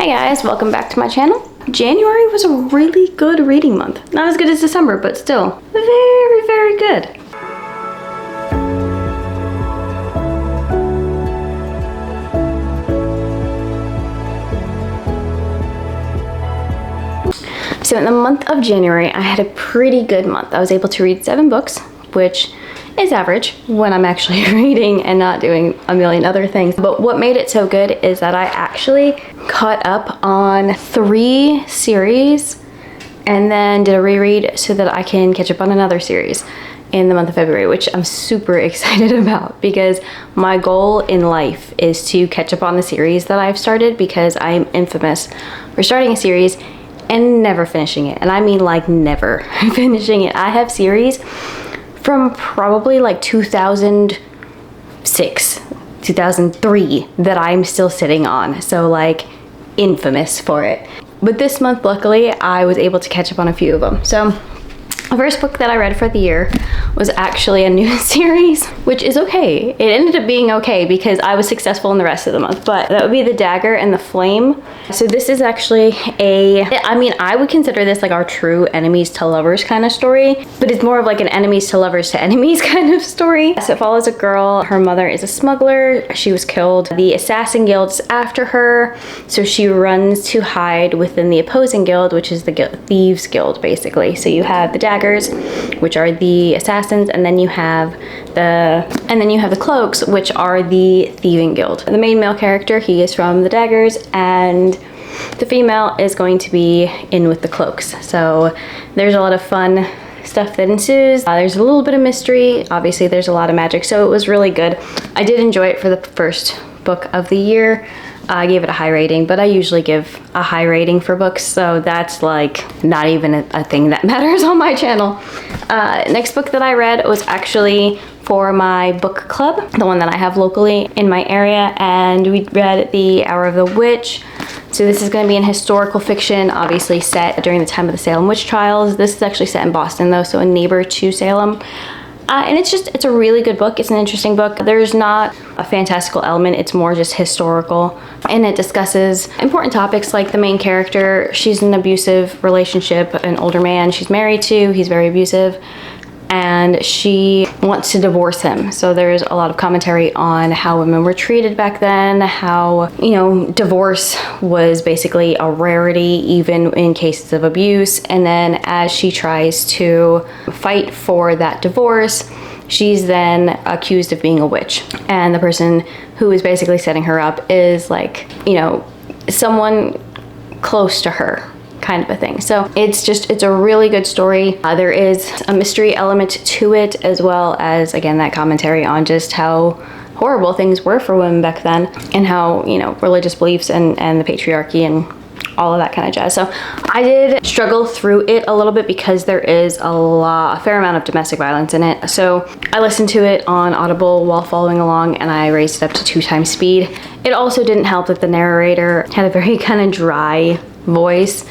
Hey guys, welcome back to my channel. January was a really good reading month. Not as good as December, but still very, very good. So in the month of January, I had a pretty good month. I was able to read 7 books, which is average when I'm actually reading and not doing a million other things. But what made it so good is that I actually caught up on 3 series and then did a reread so that I can catch up on another series in the month of February, which I'm super excited about because my goal in life is to catch up on the series that I've started, because I'm infamous for starting a series and never finishing it. And I mean like never finishing it. I have series from probably like 2006, 2003 that I'm still sitting on. So like infamous for it. But this month, luckily, I was able to catch up on a few of them. So the first book that I read for the year was actually a new series, which is okay. It ended up being okay because I was successful in the rest of the month, but that would be The Dagger and the Flame. So this is actually I would consider this like our true enemies to lovers kind of story, but it's more of like an enemies to lovers to enemies kind of story. So it follows a girl. Her mother is a smuggler. She was killed. The assassin guild's after her, so she runs to hide within the opposing guild, which is the thieves guild basically. So you have the daggers, which are the assassins, and then you have the cloaks, which are the thieving guild. The main male character, he is from the daggers, and the female is going to be in with the cloaks. So there's a lot of fun stuff that ensues. There's a little bit of mystery. Obviously there's a lot of magic, so it was really good. I did enjoy it for the first book of the year. I gave it a high rating, but I usually give a high rating for books, so that's like not even a thing that matters on my channel. Next book that I read was actually for my book club, the one that I have locally in my area, and we read The Hour of the Witch. So this is going to be an historical fiction, obviously set during the time of the Salem witch trials. This is actually set in Boston though, so a neighbor to Salem. And it's a really good book. It's an interesting book. There's not a fantastical element. It's more just historical. And it discusses important topics like the main character. She's in an abusive relationship, an older man she's married to. He's very abusive. And she wants to divorce him. So there's a lot of commentary on how women were treated back then, how, divorce was basically a rarity even in cases of abuse. And then as she tries to fight for that divorce, she's then accused of being a witch. And the person who is basically setting her up is like, someone close to her, kind of a thing. So it's a really good story. There is a mystery element to it, as well as, again, that commentary on just how horrible things were for women back then, and how, religious beliefs and the patriarchy and all of that kind of jazz. So I did struggle through it a little bit because there is a fair amount of domestic violence in it. So I listened to it on Audible while following along, and I raised it up to 2 times speed. It also didn't help that the narrator had a very kind of dry voice,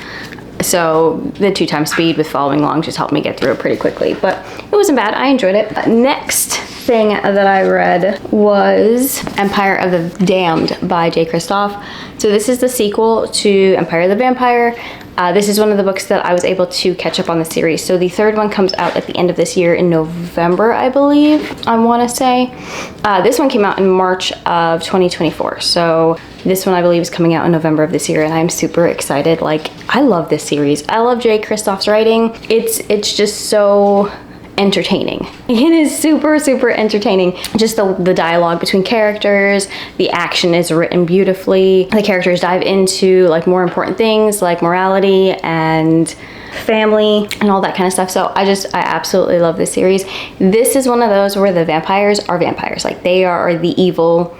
so the 2 times speed with following along just helped me get through it pretty quickly, but it wasn't bad. I enjoyed it. Next thing that I read was Empire of the Damned by Kristoff. So this is the sequel to Empire of the Vampire. This is one of the books that I was able to catch up on the series. So the 3rd one comes out at the end of this year in November, I believe, I want to say. This one came out in March of 2024. So this one I believe is coming out in November of this year, and I'm super excited. Like, I love this series. I love Kristoff's writing. It's just so entertaining. It is super, super entertaining. Just the dialogue between characters, the action is written beautifully. The characters dive into like more important things like morality and family and all that kind of stuff. So I absolutely love this series. This is one of those where the vampires are vampires. Like, they are the evil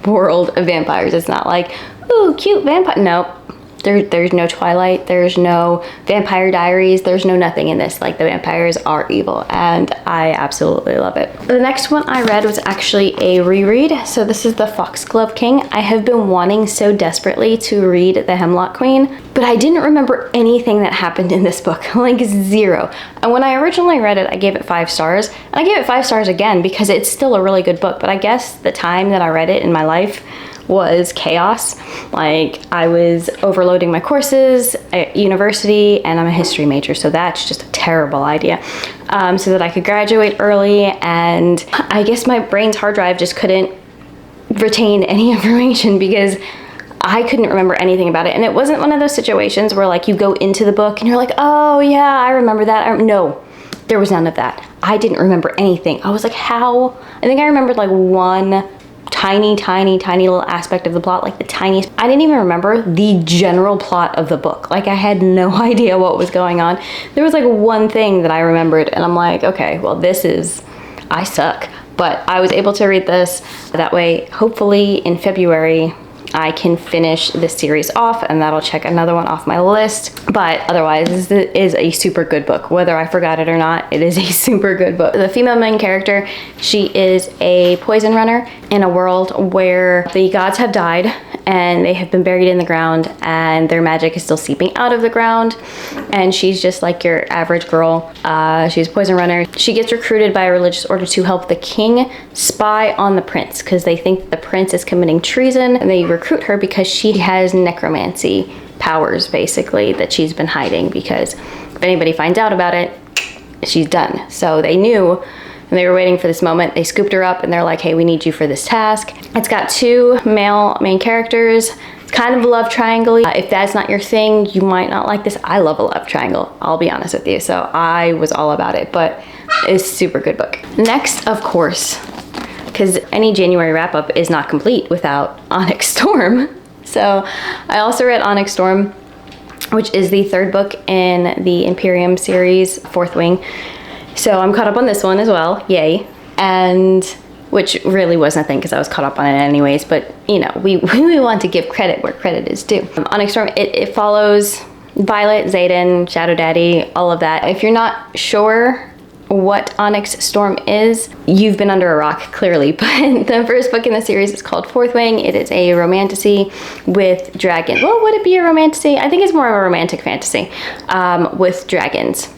world of vampires. It's not like, ooh, cute vampire. Nope. There's no Twilight, there's no Vampire Diaries, there's no nothing in this. Like, the vampires are evil, and I absolutely love it. The next one I read was actually a reread. So this is The Foxglove King. I have been wanting so desperately to read The Hemlock Queen, but I didn't remember anything that happened in this book, like 0. And when I originally read it, I gave it 5 stars, and I gave it 5 stars again because it's still a really good book, but I guess the time that I read it in my life was chaos. Like, I was overloading my courses at university, and I'm a history major, so that's just a terrible idea. So that I could graduate early, and I guess my brain's hard drive just couldn't retain any information because I couldn't remember anything about it. And it wasn't one of those situations where like you go into the book and you're like, oh yeah, I remember that. No, there was none of that. I didn't remember anything. I was like, how? I think I remembered like one tiny little aspect of the plot, like the tiniest. I didn't even remember the general plot of the book. Like, I had no idea what was going on. There was like one thing that I remembered, and I'm like, okay, well, I suck. But I was able to read this. That way, hopefully in February, I can finish this series off, and that'll check another one off my list. But otherwise, this is a super good book. Whether I forgot it or not, it is a super good book. The female main character, she is a poison runner in a world where the gods have died and they have been buried in the ground, and their magic is still seeping out of the ground. And she's just like your average girl. She's a poison runner. She gets recruited by a religious order to help the king spy on the prince because they think the prince is committing treason, and they recruit her because she has necromancy powers, basically, that she's been hiding, because if anybody finds out about it, she's done. So they knew, and they were waiting for this moment. They scooped her up and they're like, hey, we need you for this task. It's got 2 male main characters. It's kind of a love triangle. If that's not your thing, you might not like this. I love a love triangle, I'll be honest with you. So I was all about it, but it's a super good book. Next, of course, because any January wrap up is not complete without Onyx Storm. So I also read Onyx Storm, which is the 3rd book in the Imperium series, 4th Wing. So I'm caught up on this one as well, yay. And which really wasn't a thing because I was caught up on it anyways, but you know, we want to give credit where credit is due. Onyx Storm, it follows Violet, Xaden, Shadow Daddy, all of that. If you're not sure what Onyx Storm is, you've been under a rock, clearly. But the first book in the series is called 4th Wing. It is a romantasy with dragons. Well, would it be a romantasy? I think it's more of a romantic fantasy with dragons.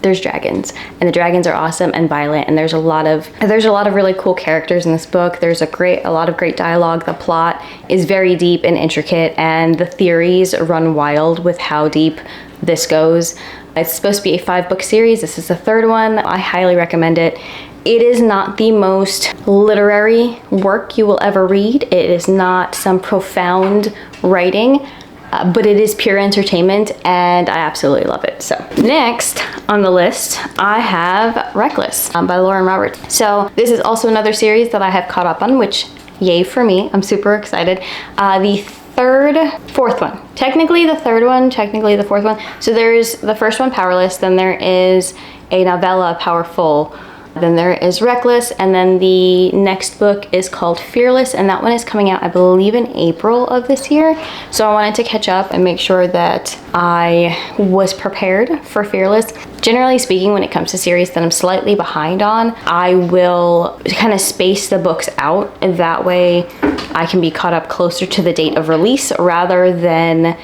There's dragons, and the dragons are awesome and violent, and there's a lot of really cool characters in this book. There's a lot of great dialogue. The plot is very deep and intricate, and the theories run wild with how deep this goes. It's supposed to be a 5-book series. This is the 3rd one. I highly recommend it. It is not the most literary work you will ever read. It is not some profound writing, but it is pure entertainment, and I absolutely love it. So next on the list, I have Reckless by Lauren Roberts. So this is also another series that I have caught up on, which yay for me. I'm super excited. The 4th one. Technically the 3rd one, technically the 4th one. So there's the first one, Powerless, then there is a novella, Powerful, then there is Reckless, and then the next book is called Fearless, and that one is coming out, I believe, in April of this year. So I wanted to catch up and make sure that I was prepared for Fearless. Generally speaking, when it comes to series that I'm slightly behind on, I will kind of space the books out, and that way I can be caught up closer to the date of release rather than,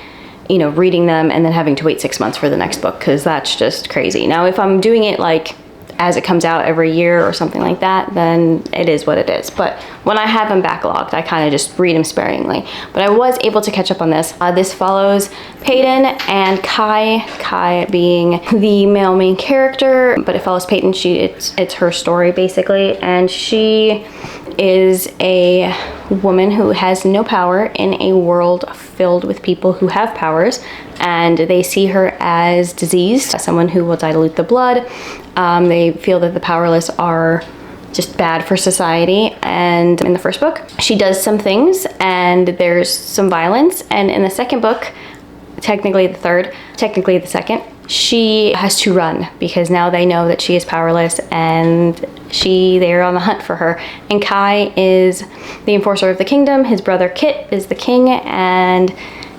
you know, reading them and then having to wait 6 months for the next book, because that's just crazy. Now, if I'm doing it like as it comes out every year or something like that, then it is what it is. But when I have them backlogged, I kind of just read them sparingly. But I was able to catch up on this. This follows Peyton and Kai, Kai being the male main character, but it follows Peyton. It's her story basically, and she is a woman who has no power in a world filled with people who have powers, and they see her as diseased, someone who will dilute the blood. They feel that the powerless are just bad for society, and in the first book she does some things and there's some violence, and in the second book, technically the third, technically the second, she has to run because now they know that she is powerless and they're on the hunt for her. And Kai is the enforcer of the kingdom. His brother Kit is the king, and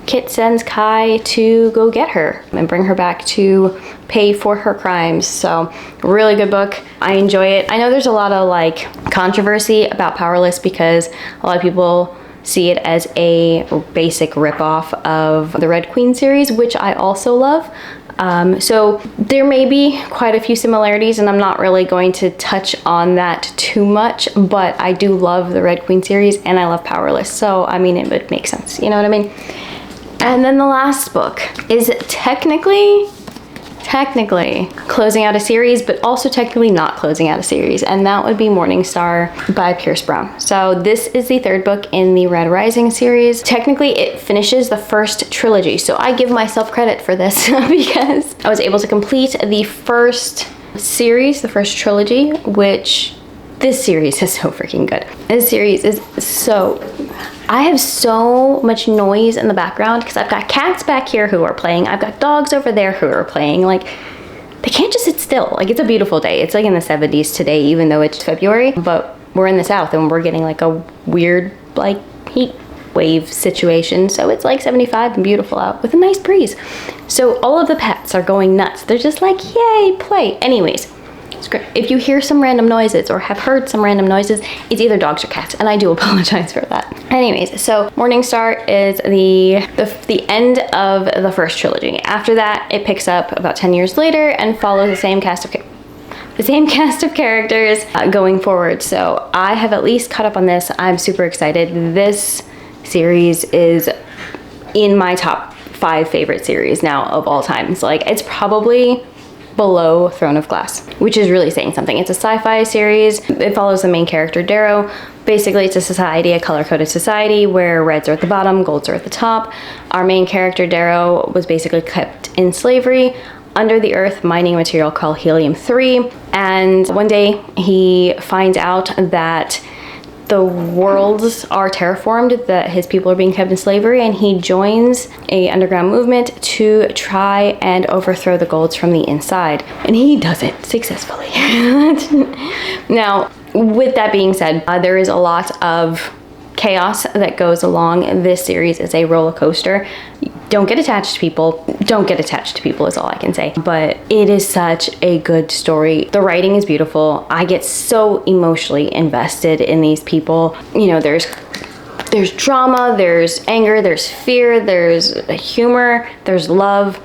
Kit sends Kai to go get her and bring her back to pay for her crimes. So really good book. I enjoy it. I know there's a lot of like controversy about Powerless because a lot of people see it as a basic ripoff of the Red Queen series, which I also love. So there may be quite a few similarities, and I'm not really going to touch on that too much, but I do love the Red Queen series and I love Powerless. So, I mean, it would make sense, you know what I mean? And then the last book is technically closing out a series, but also technically not closing out a series, and that would be Morningstar by Pierce Brown. So this is the third book in the Red Rising series. Technically it finishes the first trilogy, so I give myself credit for this because I was able to complete the first series, the first trilogy, which this series is so freaking good. This series is so... I have so much noise in the background because I've got cats back here who are playing. I've got dogs over there who are playing. Like, they can't just sit still. Like, it's a beautiful day. It's like in the 70s today, even though it's February, but we're in the South and we're getting like a weird, like, heat wave situation. So it's like 75 and beautiful out with a nice breeze. So all of the pets are going nuts. They're just like, yay, play. Anyways. If you hear some random noises or have heard some random noises, it's either dogs or cats, and I do apologize for that. Anyways, so Morningstar is the end of the first trilogy. After that, it picks up about 10 years later and follows the same cast of characters going forward. So I have at least caught up on this. I'm super excited. This series is in my top 5 favorite series now of all time. So like, it's probably below Throne of Glass, which is really saying something. It's a sci-fi series. It follows the main character, Darrow. Basically, it's a society, a color-coded society where reds are at the bottom, golds are at the top. Our main character, Darrow, was basically kept in slavery under the earth, mining material called helium-3. And one day he finds out that the worlds are terraformed, that his people are being kept in slavery, and he joins a underground movement to try and overthrow the golds from the inside. And he does it successfully. Now, with that being said, there is a lot of chaos that goes along. This series is a roller coaster. Don't get attached to people. Don't get attached to people is all I can say. But it is such a good story. The writing is beautiful. I get so emotionally invested in these people. You know, there's drama, there's anger, there's fear, there's humor, there's love.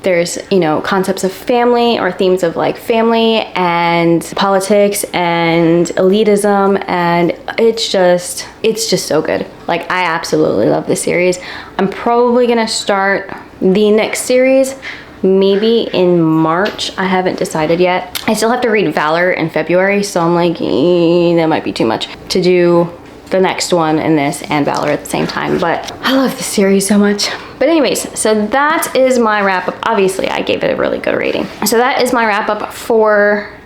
There's, you know, concepts of family or themes of like family and politics and elitism, and it's just so good. Like, I absolutely love this series. I'm probably gonna start the next series maybe in March. I haven't decided yet. I still have to read Valor in February, so I'm like, that might be too much to do the next one in this and Valor at the same time, but I love this series so much. But anyways, so that is my wrap up. Obviously, I gave it a really good rating. So that is my wrap up for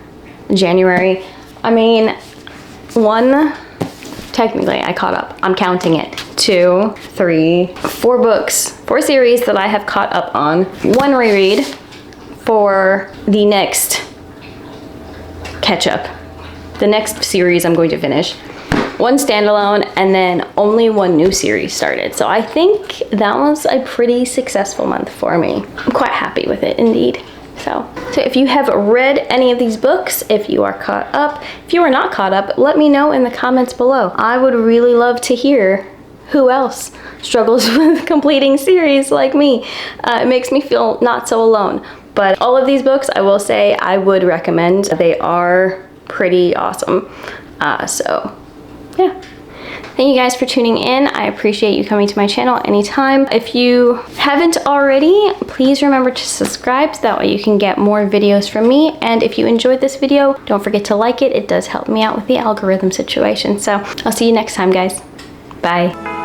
January. I mean, technically I caught up. I'm counting it. 2, 3, 4 books, 4 series that I have caught up on. 1 reread for the next catch up. The next series I'm going to finish. 1 standalone, and then only 1 new series started. So I think that was a pretty successful month for me. I'm quite happy with it indeed. So if you have read any of these books, if you are caught up, if you are not caught up, let me know in the comments below. I would really love to hear who else struggles with completing series like me. It makes me feel not so alone. But all of these books, I will say, I would recommend. They are pretty awesome. So yeah, thank you guys for tuning in. I appreciate you coming to my channel anytime. If you haven't already, please remember to subscribe so that way you can get more videos from me. And if you enjoyed this video, don't forget to like it. It does help me out with the algorithm situation. So I'll see you next time, guys. Bye.